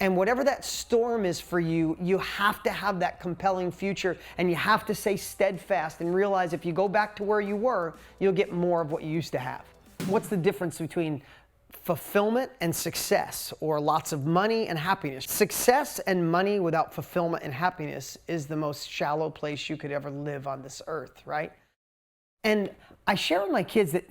And whatever that storm is for you, you have to have that compelling future, and you have to stay steadfast and realize if you go back to where you were, you'll get more of what you used to have. What's the difference between fulfillment and success, or lots of money and happiness? Success and money without fulfillment and happiness is the most shallow place you could ever live on this earth, right? And I share with my kids that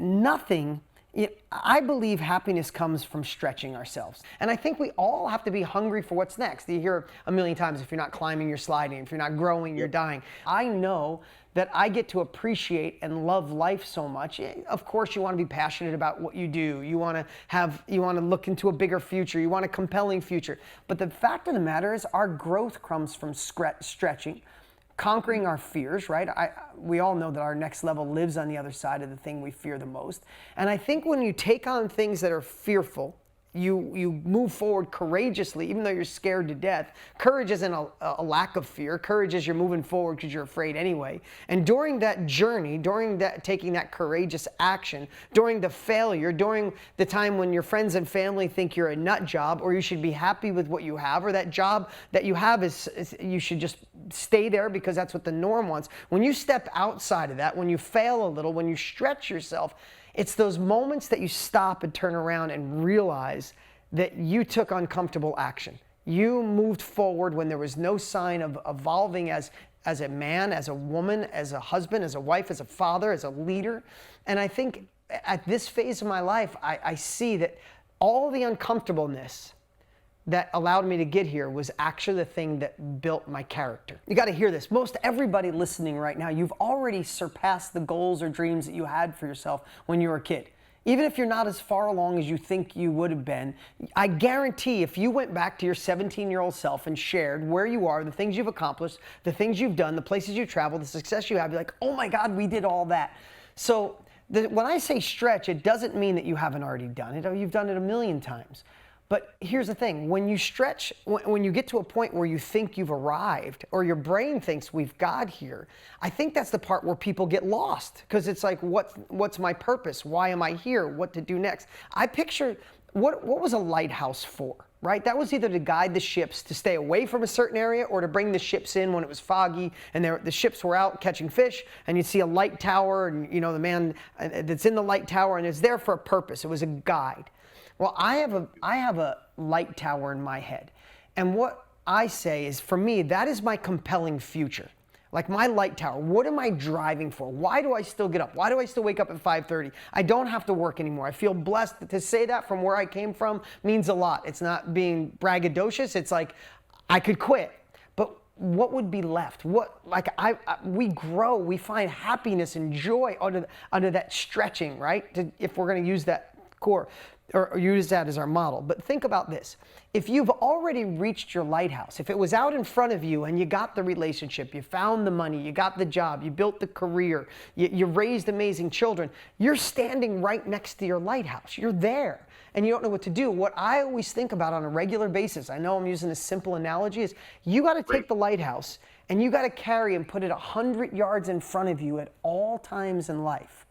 I believe happiness comes from stretching ourselves. And I think we all have to be hungry for what's next. You hear a million times, if you're not climbing, you're sliding. If you're not growing, you're dying. I know that I get to appreciate and love life so much. Of course, you want to be passionate about what you do. You want to look into a bigger future. You want a compelling future. But the fact of the matter is our growth comes from stretching, conquering our fears, right? We all know that our next level lives on the other side of the thing we fear the most. And I think when you take on things that are fearful, you move forward courageously, even though you're scared to death. Courage isn't a lack of fear. Courage is you're moving forward because you're afraid anyway. And during that journey, during that taking that courageous action, during the failure, during the time when your friends and family think you're a nut job, or you should be happy with what you have, or that job that you have is you should just stay there because that's what the norm wants. When you step outside of that, when you fail a little, when you stretch yourself, it's those moments that you stop and turn around and realize that you took uncomfortable action. You moved forward when there was no sign of evolving as a man, as a woman, as a husband, as a wife, as a father, as a leader. And I think at this phase of my life, I see that all the uncomfortableness that allowed me to get here was actually the thing that built my character. You got to hear this. Most everybody listening right now, you've already surpassed the goals or dreams that you had for yourself when you were a kid. Even if you're not as far along as you think you would have been, I guarantee if you went back to your 17-year-old self and shared where you are, the things you've accomplished, the things you've done, the places you've traveled, the success you have, you're like, oh my God, we did all that. So when I say stretch, it doesn't mean that you haven't already done it, or you've done it a million times. But here's the thing, when you stretch, when you get to a point where you think you've arrived, or your brain thinks we've got here, I think that's the part where people get lost, because it's like, what's my purpose? Why am I here? What to do next? I picture, what was a lighthouse for, right? That was either to guide the ships to stay away from a certain area, or to bring the ships in when it was foggy and the ships were out catching fish, and you'd see a light tower, and the man that's in the light tower, and it's there for a purpose. It was a guide. Well, I have a light tower in my head. And what I say is, for me, that is my compelling future. Like my light tower, what am I driving for? Why do I still get up? Why do I still wake up at 5:30? I don't have to work anymore. I feel blessed. To say that from where I came from means a lot. It's not being braggadocious. It's like, I could quit. But what would be left? We grow, we find happiness and joy under that stretching, right? If we're going to use that core, or use that as our model. But think about this. If you've already reached your lighthouse, if it was out in front of you and you got the relationship, you found the money, you got the job, you built the career, you raised amazing children, you're standing right next to your lighthouse. You're there and you don't know what to do. What I always think about on a regular basis, I know I'm using a simple analogy, is you got to take the lighthouse and you got to carry and put it 100 yards in front of you at all times in life.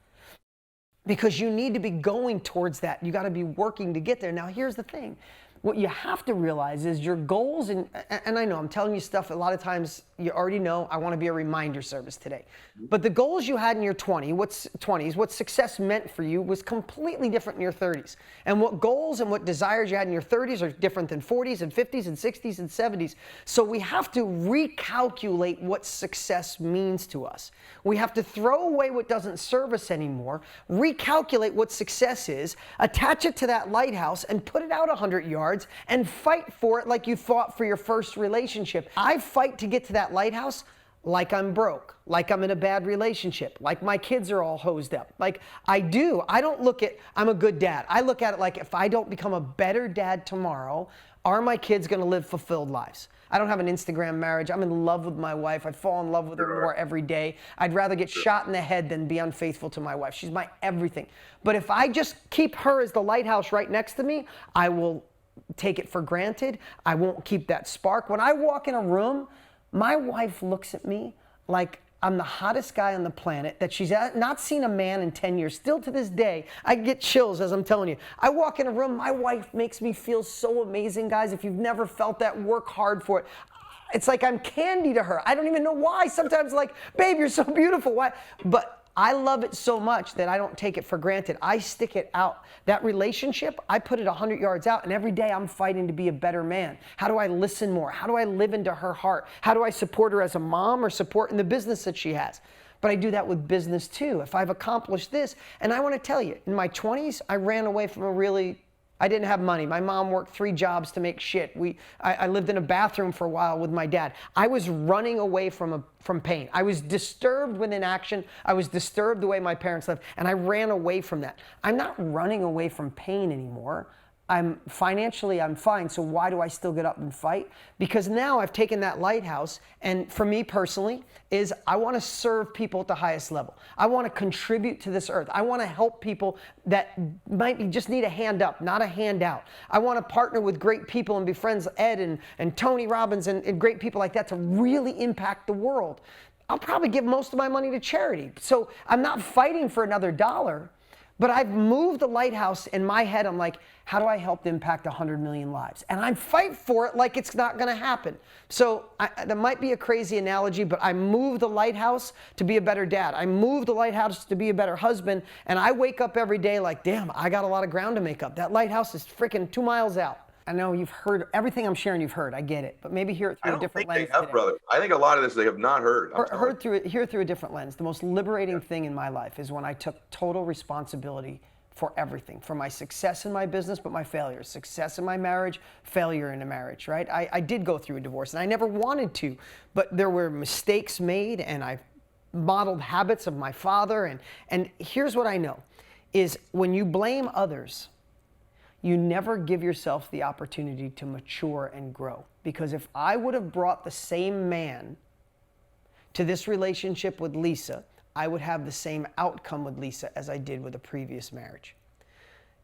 Because you need to be going towards that. You got to be working to get there. Now, here's the thing. What you have to realize is your goals, and I know I'm telling you stuff a lot of times you already know. I want to be a reminder service today. But the goals you had in your 20s, what success meant for you was completely different in your 30s. And what goals and what desires you had in your 30s are different than 40s and 50s and 60s and 70s. So we have to recalculate what success means to us. We have to throw away what doesn't serve us anymore, recalculate what success is, attach it to that lighthouse, and put it out 100 yards and fight for it like you fought for your first relationship. I fight to get to that lighthouse like I'm broke, like I'm in a bad relationship, like my kids are all hosed up. Like I don't look at, I'm a good dad. I look at it like, if I don't become a better dad tomorrow, are my kids going to live fulfilled lives? I don't have an Instagram marriage. I'm in love with my wife. I fall in love with her more every day. I'd rather get shot in the head than be unfaithful to my wife. She's my everything. But if I just keep her as the lighthouse right next to me, I will take it for granted. I won't keep that spark. When I walk in a room, my wife looks at me like I'm the hottest guy on the planet, that she's not seen a man in 10 years. Still to this day, I get chills as I'm telling you. I walk in a room, my wife makes me feel so amazing, guys. If you've never felt that, work hard for it. It's like I'm candy to her. I don't even know why. Sometimes like, babe, you're so beautiful. Why? But I love it so much that I don't take it for granted. I stick it out. That relationship, I put it 100 yards out, and every day I'm fighting to be a better man. How do I listen more? How do I live into her heart? How do I support her as a mom or support in the business that she has? But I do that with business too. If I've accomplished this, and I want to tell you, in my 20s, I ran away from I didn't have money. My mom worked 3 jobs to make shit. I lived in a bathroom for a while with my dad. I was running away from pain. I was disturbed with inaction. I was disturbed the way my parents lived, and I ran away from that. I'm not running away from pain anymore. Financially, I'm fine, so why do I still get up and fight? Because now I've taken that lighthouse, and for me personally, is I want to serve people at the highest level. I want to contribute to this earth. I want to help people that just need a hand up, not a handout. I want to partner with great people and be friends, Ed and Tony Robbins and great people like that, to really impact the world. I'll probably give most of my money to charity. So I'm not fighting for another dollar. But I've moved the lighthouse in my head. I'm like, how do I help to impact 100 million lives? And I fight for it like it's not going to happen. So that might be a crazy analogy, but I moved the lighthouse to be a better dad. I moved the lighthouse to be a better husband. And I wake up every day like, damn, I got a lot of ground to make up. That lighthouse is freaking 2 miles out. I know you've heard everything I'm sharing. You've heard. I get it, but maybe hear it through a different lens. I don't think they have, brother. I think a lot of this they have not heard. Hear it through a different lens. The most liberating thing in my life is when I took total responsibility for everything, for my success in my business, but my failures, success in my marriage, failure in a marriage. Right? I did go through a divorce, and I never wanted to, but there were mistakes made, and I modeled habits of my father. And here's what I know: is when you blame others, you never give yourself the opportunity to mature and grow. Because if I would have brought the same man to this relationship with Lisa, I would have the same outcome with Lisa as I did with a previous marriage.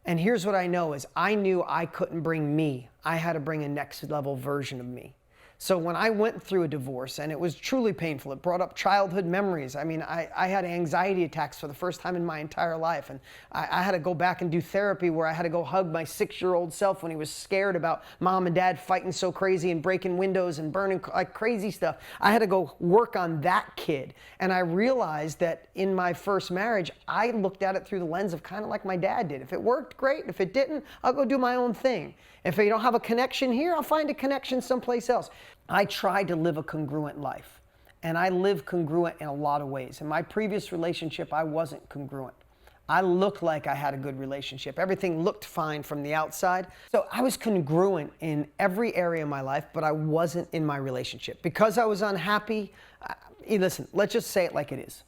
And here's what I know is I knew I couldn't bring me. I had to bring a next level version of me. So when I went through a divorce, and it was truly painful, it brought up childhood memories. I mean, I had anxiety attacks for the first time in my entire life. And I had to go back and do therapy where I had to go hug my 6-year-old self when he was scared about mom and dad fighting so crazy and breaking windows and burning like crazy stuff. I had to go work on that kid. And I realized that in my first marriage, I looked at it through the lens of kind of like my dad did. If it worked, great. If it didn't, I'll go do my own thing. If you don't have a connection here, I'll find a connection someplace else. I tried to live a congruent life, and I live congruent in a lot of ways. In my previous relationship, I wasn't congruent. I looked like I had a good relationship. Everything looked fine from the outside. So I was congruent in every area of my life, but I wasn't in my relationship. Because I was unhappy, listen, let's just say it like it is.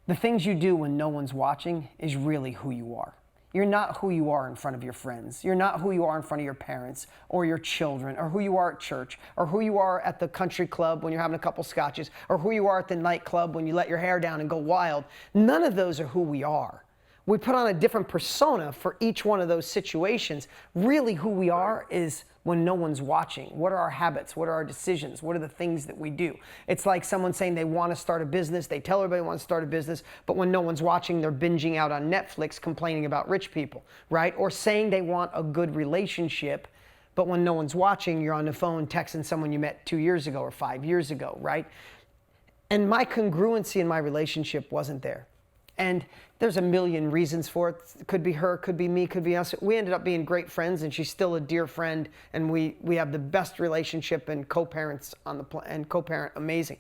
The things you do when no one's watching is really who you are. You're not who you are in front of your friends. You're not who you are in front of your parents or your children, or who you are at church, or who you are at the country club when you're having a couple scotches, or who you are at the nightclub when you let your hair down and go wild. None of those are who we are. We put on a different persona for each one of those situations. Really who we are is when no one's watching. What are our habits? What are our decisions? What are the things that we do? It's like someone saying they want to start a business. They tell everybody they want to start a business, but when no one's watching, they're binging out on Netflix complaining about rich people, right? Or saying they want a good relationship, but when no one's watching, you're on the phone texting someone you met 2 years ago or 5 years ago, right? And my congruency in my relationship wasn't there. And there's a million reasons for it. It could be her, could be me, could be us. We ended up being great friends, and she's still a dear friend, and we have the best relationship, and co-parents and co-parent amazing.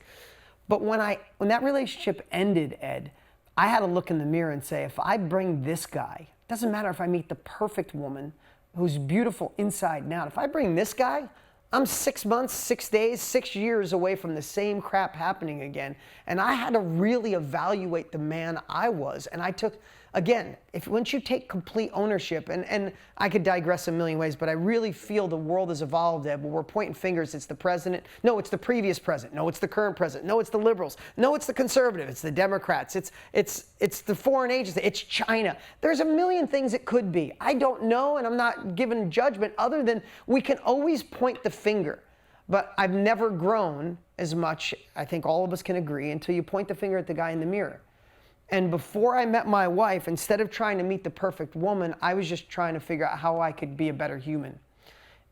But when that relationship ended, Ed, I had to look in the mirror and say, if I bring this guy, doesn't matter if I meet the perfect woman who's beautiful inside and out, if I bring this guy, I'm 6 months, 6 days, 6 years away from the same crap happening again. And I had to really evaluate the man I was. And I took, again, once you take complete ownership, and I could digress a million ways, but I really feel the world has evolved, Ed, where we're pointing fingers. It's the president. No, it's the previous president. No, it's the current president. No, it's the liberals. No, it's the conservative. It's the Democrats. It's the foreign agency. It's China. There's a million things it could be. I don't know, and I'm not giving judgment other than we can always point the finger. But I've never grown as much, I think all of us can agree, until you point the finger at the guy in the mirror. And before I met my wife, instead of trying to meet the perfect woman, I was just trying to figure out how I could be a better human.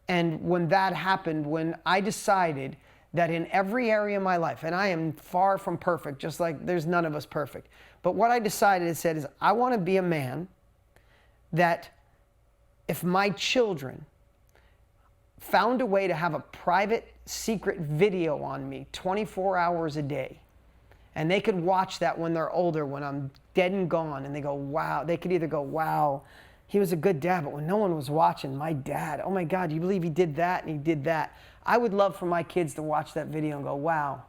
And when that happened, when I decided that in every area of my life, and I am far from perfect, just like there's none of us perfect, but what I decided and said is, I want to be a man that if my children found a way to have a private, secret video on me 24 hours a day, and they could watch that when they're older, when I'm dead and gone, and they go, wow, they could either go, wow, he was a good dad, but when no one was watching, my dad, oh my God, you believe he did that and he did that. I would love for my kids to watch that video and go, wow,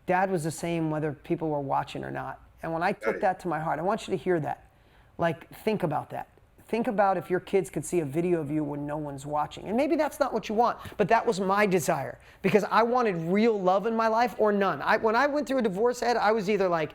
dad was the same whether people were watching or not. And when I took that to my heart, I want you to hear that. Like, think about that. Think about if your kids could see a video of you when no one's watching. And maybe that's not what you want, but that was my desire because I wanted real love in my life or none. When I went through a divorce, Ed, I was either like,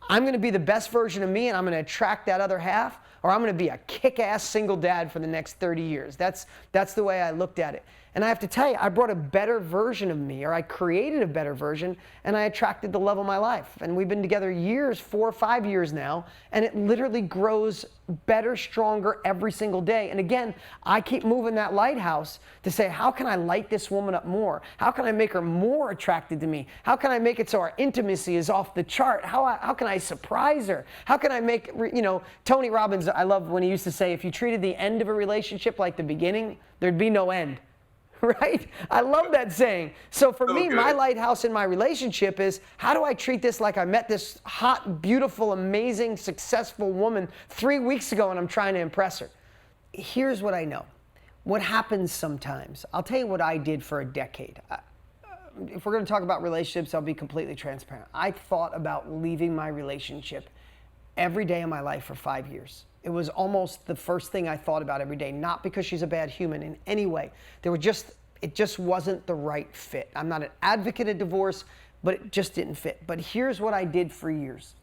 I'm going to be the best version of me and I'm going to attract that other half, or I'm going to be a kick-ass single dad for the next 30 years. That's the way I looked at it. And I have to tell you, I brought a better version of me, or I created a better version, and I attracted the love of my life. And we've been together years, 4 or 5 years now, and it literally grows better, stronger every single day. And again, I keep moving that lighthouse to say, how can I light this woman up more? How can I make her more attracted to me? How can I make it so our intimacy is off the chart? How can I surprise her? How can I make, Tony Robbins, I love when he used to say, if you treated the end of a relationship like the beginning, there'd be no end. Right? I love that saying. So for me, my lighthouse in my relationship is, how do I treat this like I met this hot, beautiful, amazing, successful woman 3 weeks ago and I'm trying to impress her? Here's what I know. What happens sometimes, I'll tell you what I did for a decade. If we're going to talk about relationships, I'll be completely transparent. I thought about leaving my relationship every day of my life for 5 years. It was almost the first thing I thought about every day, not because she's a bad human in any way. It just wasn't the right fit. I'm not an advocate of divorce, but it just didn't fit. But here's what I did for years.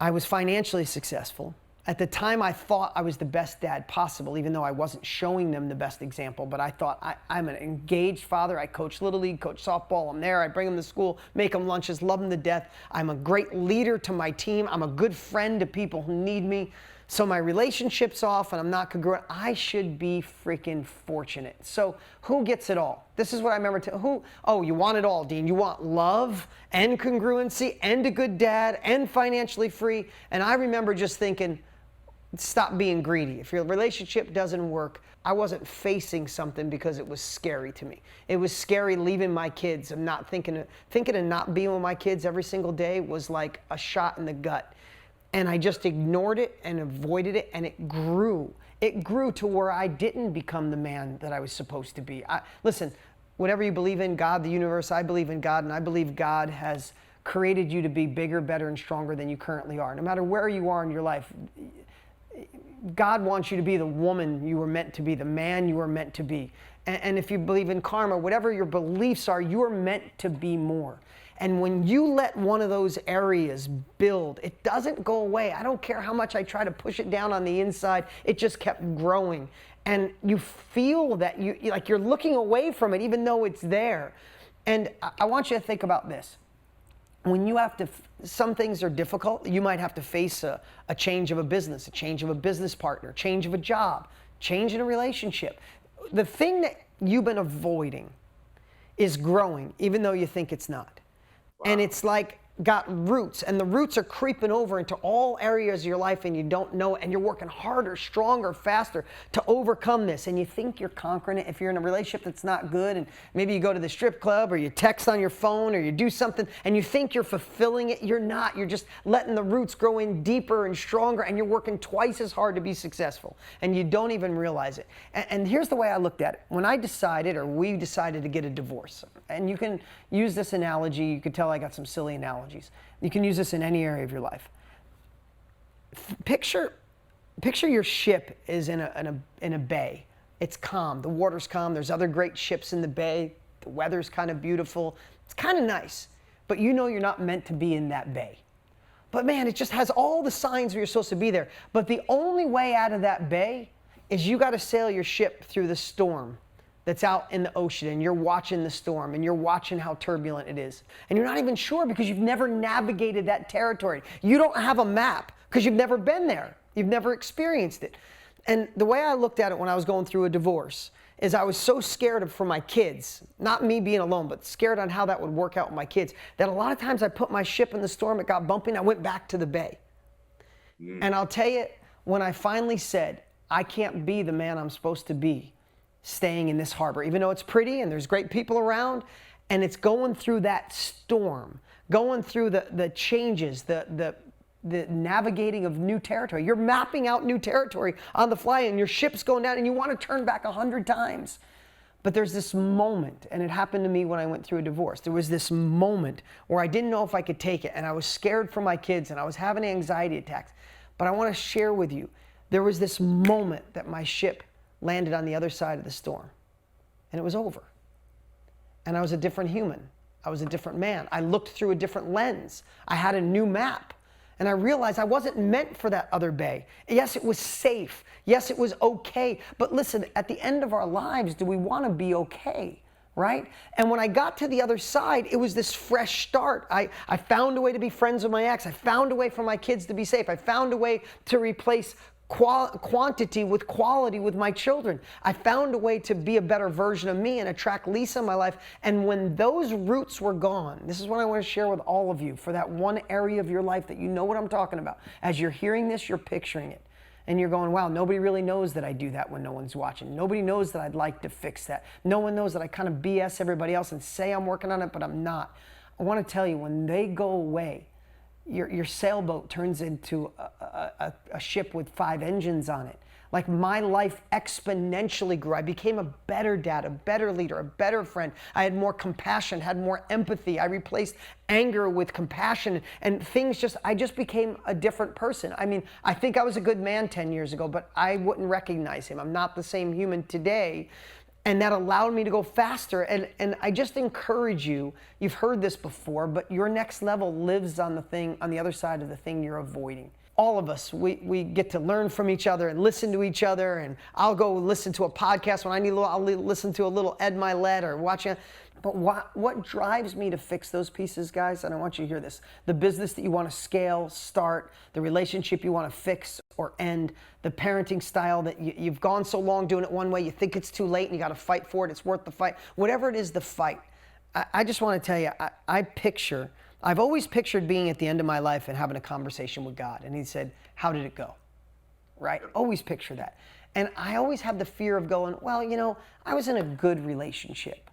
I was financially successful. At the time, I thought I was the best dad possible, even though I wasn't showing them the best example. But I thought, I'm an engaged father. I coach Little League, coach softball. I'm there. I bring them to school, make them lunches, love them to death. I'm a great leader to my team. I'm a good friend to people who need me. So my relationship's off and I'm not congruent. I should be freaking fortunate. So who gets it all? This is what I remember. Oh, you want it all, Dean. You want love and congruency and a good dad and financially free. And I remember just thinking, stop being greedy. If your relationship doesn't work, I wasn't facing something because it was scary to me. It was scary leaving my kids. I'm not thinking of not being with my kids every single day was like a shot in the gut. And I just ignored it and avoided it, and it grew. It grew to where I didn't become the man that I was supposed to be. Listen, whatever you believe in, God, the universe, I believe in God, and I believe God has created you to be bigger, better, and stronger than you currently are. No matter where you are in your life, God wants you to be the woman you were meant to be, the man you were meant to be. And if you believe in karma, whatever your beliefs are, you are meant to be more. And when you let one of those areas build, it doesn't go away. I don't care how much I try to push it down on the inside, it just kept growing. And you feel that you're looking away from it even though it's there. And I want you to think about this. When you have to, some things are difficult. You might have to face a change of a business, a change of a business partner, change of a job, change in a relationship. The thing that you've been avoiding is growing, even though you think it's not. Wow. And it's like got roots, and the roots are creeping over into all areas of your life and you don't know it, and you're working harder, stronger, faster to overcome this, and you think you're conquering it. If you're in a relationship that's not good, and maybe you go to the strip club or you text on your phone or you do something and you think you're fulfilling it, you're not. You're just letting the roots grow in deeper and stronger, and you're working twice as hard to be successful, and you don't even realize it. And here's the way I looked at it. When I decided, or we decided to get a divorce, and you can use this analogy, you could tell I got some silly analogies. You can use this in any area of your life. Picture your ship is in a bay. It's calm. The water's calm. There's other great ships in the bay. The weather's kind of beautiful. It's kind of nice. But you know you're not meant to be in that bay. But man, it just has all the signs where you're supposed to be there. But the only way out of that bay is you got to sail your ship through the storm that's out in the ocean and you're watching the storm and you're watching how turbulent it is. And you're not even sure because you've never navigated that territory. You don't have a map because you've never been there. You've never experienced it. And the way I looked at it when I was going through a divorce is I was so scared for my kids, not me being alone, but scared on how that would work out with my kids, that a lot of times I put my ship in the storm, it got bumpy, and I went back to the bay. And I'll tell you, when I finally said, I can't be the man I'm supposed to be staying in this harbor, even though it's pretty and there's great people around, and it's going through that storm, going through the changes, the navigating of new territory. You're mapping out new territory on the fly and your ship's going down and you want to turn back 100 times. But there's this moment, and it happened to me when I went through a divorce. There was this moment where I didn't know if I could take it, and I was scared for my kids and I was having anxiety attacks. But I want to share with you, there was this moment that my ship landed on the other side of the storm and it was over. And I was a different human. I was a different man. I looked through a different lens. I had a new map. And I realized I wasn't meant for that other bay. Yes, it was safe. Yes, it was okay. But listen, at the end of our lives, do we want to be okay? Right? And when I got to the other side, it was this fresh start. I found a way to be friends with my ex. I found a way for my kids to be safe. I found a way to replace quantity with quality with my children. I found a way to be a better version of me and attract Lisa in my life. And when those roots were gone, this is what I want to share with all of you for that one area of your life that you know what I'm talking about. As you're hearing this, you're picturing it. And you're going, wow, nobody really knows that I do that when no one's watching. Nobody knows that I'd like to fix that. No one knows that I kind of BS everybody else and say I'm working on it, but I'm not. I want to tell you, when they go away, your sailboat turns into a ship with 5 engines on it. Like, my life exponentially grew. I became a better dad, a better leader, a better friend. I had more compassion, had more empathy. I replaced anger with compassion, and I just became a different person. I mean, I think I was a good man 10 years ago, but I wouldn't recognize him. I'm not the same human today. And that allowed me to go faster. And I just encourage you, you've heard this before, but your next level lives on the other side of the thing you're avoiding. All of us, we get to learn from each other and listen to each other. And I'll go listen to a podcast when I need I'll listen to a little Ed Milet or watch it. But what drives me to fix those pieces, guys, and I want you to hear this, the business that you want to scale, start, the relationship you want to fix or end, the parenting style that you've gone so long doing it one way, you think it's too late and you got to fight for it, it's worth the fight. Whatever it is, the fight. I just want to tell you, I've always pictured being at the end of my life and having a conversation with God. And he said, how did it go? Right? Always picture that. And I always have the fear of going, well, you know, I was in a good relationship.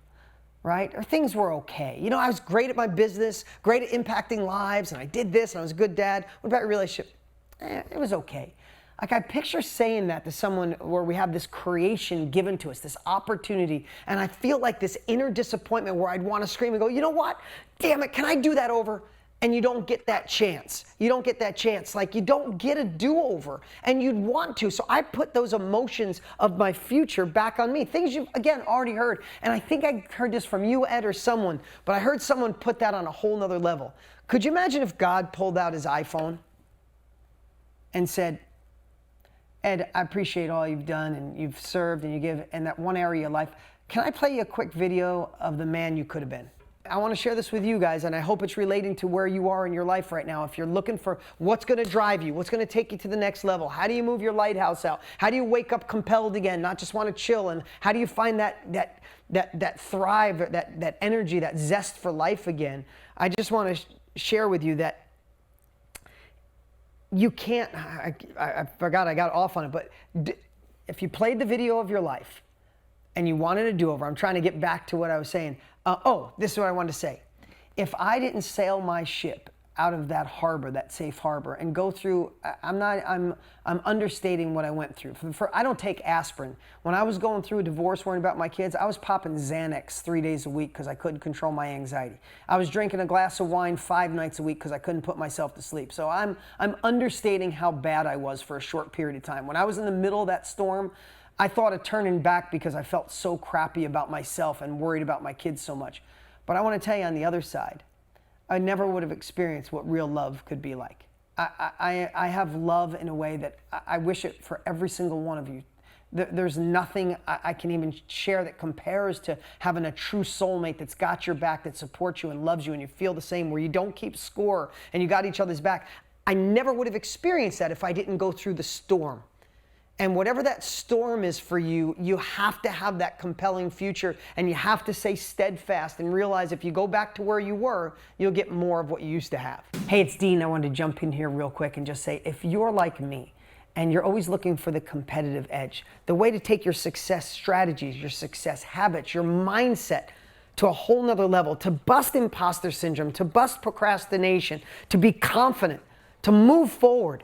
Right? Or things were okay. You know, I was great at my business, great at impacting lives, and I did this, and I was a good dad. What about your relationship? It was okay. Like, I picture saying that to someone where we have this creation given to us, this opportunity, and I feel like this inner disappointment where I'd want to scream and go, you know what? Damn it, can I do that over? And you don't get that chance. You don't get that chance. Like, you don't get a do-over, and you'd want to. So I put those emotions of my future back on me. Things you've, again, already heard. And I think I heard this from you, Ed, or someone, but I heard someone put that on a whole nother level. Could you imagine if God pulled out his iPhone and said, Ed, I appreciate all you've done and you've served and you give in that one area of life. Can I play you a quick video of the man you could have been? I want to share this with you guys, and I hope it's relating to where you are in your life right now. If you're looking for what's going to drive you, what's going to take you to the next level, how do you move your lighthouse out? How do you wake up compelled again, not just want to chill? And how do you find that thrive, that energy, that zest for life again? I just want to share with you that you can't, I forgot I got off on it, but if you played the video of your life and you wanted a do-over, I'm trying to get back to what I was saying. This is what I wanted to say. If I didn't sail my ship out of that harbor, that safe harbor, and go through, I'm understating what I went through. I don't take aspirin. When I was going through a divorce, worrying about my kids, I was popping Xanax 3 days a week because I couldn't control my anxiety. I was drinking a glass of wine 5 nights a week because I couldn't put myself to sleep. So I'm understating how bad I was for a short period of time. When I was in the middle of that storm, I thought of turning back because I felt so crappy about myself and worried about my kids so much. But I want to tell you, on the other side, I never would have experienced what real love could be like. I have love in a way that I wish it for every single one of you. There's nothing I can even share that compares to having a true soulmate that's got your back, that supports you and loves you, and you feel the same, where you don't keep score and you got each other's back. I never would have experienced that if I didn't go through the storm. And whatever that storm is for you, you have to have that compelling future, and you have to stay steadfast and realize if you go back to where you were, you'll get more of what you used to have. Hey, it's Dean. I wanted to jump in here real quick and just say, if you're like me, and you're always looking for the competitive edge, the way to take your success strategies, your success habits, your mindset to a whole nother level, to bust imposter syndrome, to bust procrastination, to be confident, to move forward,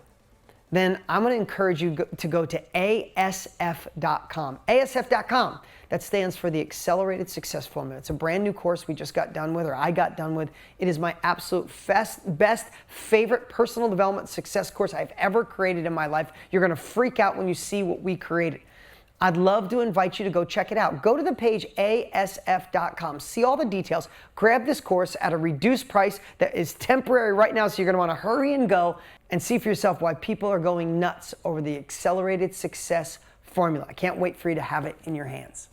then I'm going to encourage you to go to ASF.com. ASF.com. That stands for the Accelerated Success Formula. It's a brand new course we just got done with, or I got done with. It is my absolute best, favorite personal development success course I've ever created in my life. You're going to freak out when you see what we created. I'd love to invite you to go check it out. Go to the page ASF.com. See all the details. Grab this course at a reduced price that is temporary right now, so you're going to want to hurry and go and see for yourself why people are going nuts over the Accelerated Success Formula. I can't wait for you to have it in your hands.